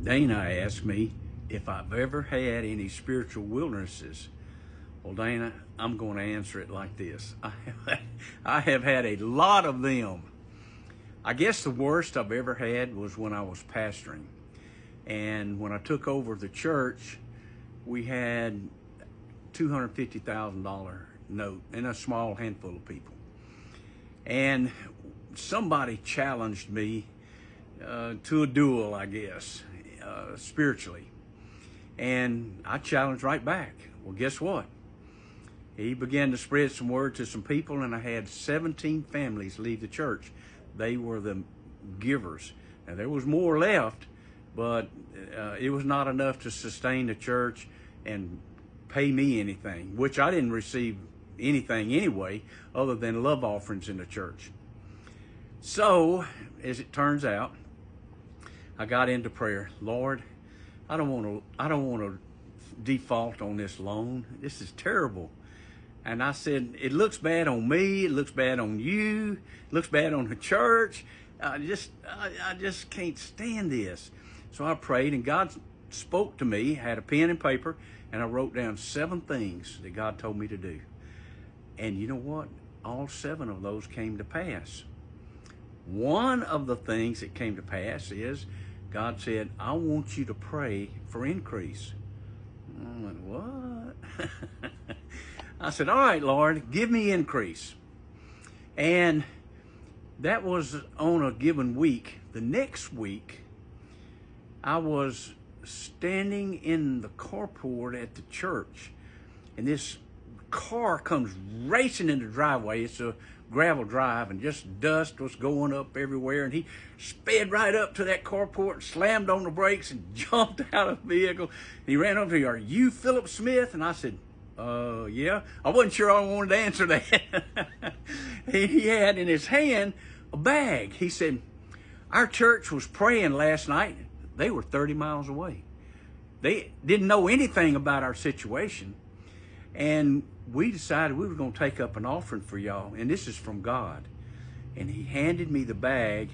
Dana asked me if I've ever had any spiritual wildernesses. Well, Dana, I'm going to answer it like this. I have had a lot of them. I guess the worst I've ever had was when I was pastoring. And when I took over the church, we had $250,000 note and a small handful of people. And somebody challenged me to a duel, I guess, spiritually. And I challenged right back. Well, guess what? He began to spread some word to some people, and I had 17 families leave the church. They were the givers. Now, there was more left, but it was not enough to sustain the church and pay me anything, which I didn't receive anything anyway other than love offerings in the church. So, as it turns out, I got into prayer. Lord, I don't want to default on this loan. This is terrible. And I said, it looks bad on me. It looks bad on you. It looks bad on the church. I just can't stand this. So I prayed, and God spoke to me, had a pen and paper, and I wrote down 7 things that God told me to do. And you know what? All 7 of those came to pass. One of the things that came to pass is God said, I want you to pray for increase. I went, what? I said, all right, Lord, give me increase. And that was on a given week. The next week, I was standing in the carport at the church, and this car comes racing in the driveway. It's a gravel drive, and just dust was going up everywhere, and he sped right up to that carport and slammed on the brakes and jumped out of the vehicle. And he ran over to me, are you Philip Smith? And I said, yeah. I wasn't sure I wanted to answer that. He had in his hand a bag. He said, our church was praying last night. They were 30 miles away. They didn't know anything about our situation. And we decided we were going to take up an offering for y'all. And this is from God. And he handed me the bag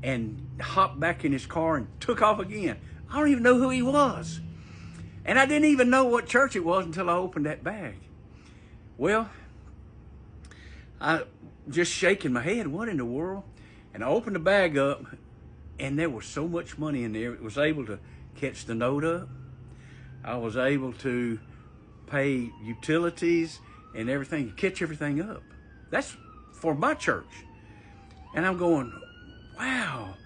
and hopped back in his car and took off again. I don't even know who he was. And I didn't even know what church it was until I opened that bag. Well, I just shaking my head, what in the world? And I opened the bag up, and there was so much money in there. It was able to catch the note up. I was able to pay utilities and everything, catch everything up. That's for my church. And I'm going, wow,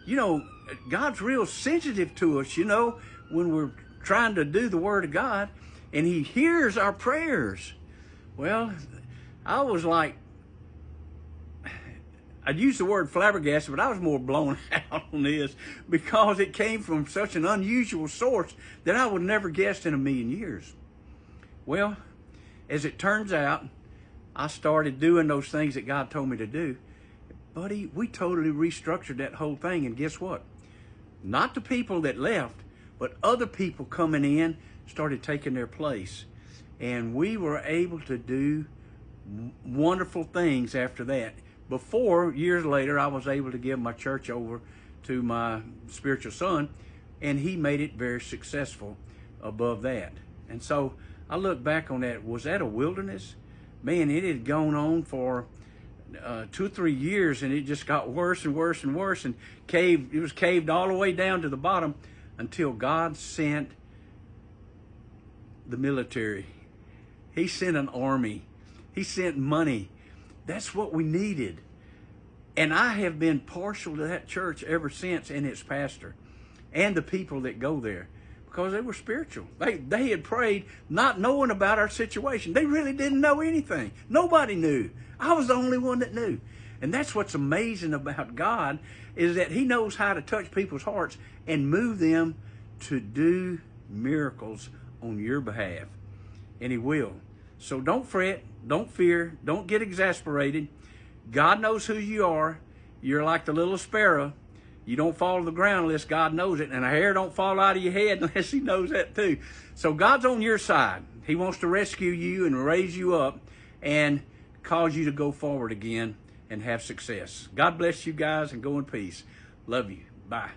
you know, God's real sensitive to us, you know, when we're trying to do the Word of God, and he hears our prayers. Well, I was like, I'd use the word flabbergasted, but I was more blown out on this because it came from such an unusual source that I would never guessed in a million years. Well, as it turns out, I started doing those things that God told me to do. Buddy, we totally restructured that whole thing, and guess what? Not the people that left, but other people coming in started taking their place. And we were able to do wonderful things after that. Before, years later, I was able to give my church over to my spiritual son, and he made it very successful above that. And so I look back on that. Was that a wilderness? Man, it had gone on for 2 or 3 years, and it just got worse and worse and worse, and caved. It was caved all the way down to the bottom until God sent the military. He sent an army. He sent money. That's what we needed. And I have been partial to that church ever since, and its pastor and the people that go there, because they were spiritual. They had prayed not knowing about our situation. They really didn't know anything. Nobody knew. I was the only one that knew. And that's what's amazing about God, is that he knows how to touch people's hearts and move them to do miracles on your behalf. And he will. So don't fret, don't fear, don't get exasperated. God knows who you are. You're like the little sparrow. You don't fall to the ground unless God knows it, and a hair don't fall out of your head unless he knows that too. So God's on your side. He wants to rescue you and raise you up and cause you to go forward again and have success. God bless you guys, and go in peace. Love you. Bye.